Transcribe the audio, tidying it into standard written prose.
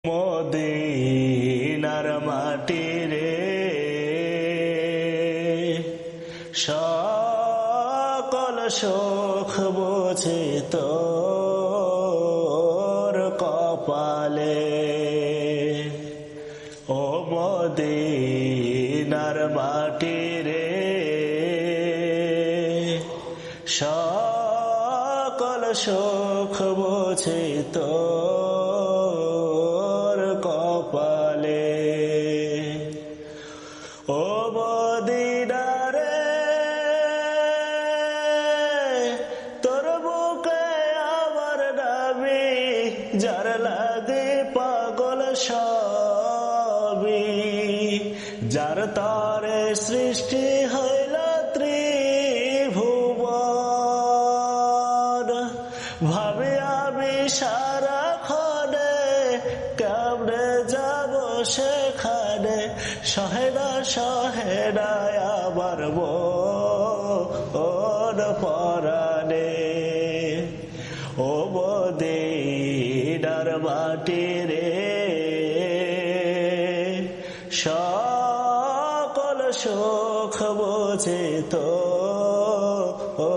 মদিনার মাটি রে সকল সুখ বুঝি তোর কপালে। ও মদিনার মাটি রে সকল সুখ বুঝি তোর কপালে। ও মদিনা রে তোর বুকে আমার নামি, যার লাগে পাগল সবই, যার তারে সৃষ্টি হইল ত্রিভুবন। ভাবি আমি সারাক্ষণে কেমনে যাব সেখানে, সহেনা সহেনা আমার মন পরাণে। ও মদিনার মাটি রে সকল সুখ বুঝি তোর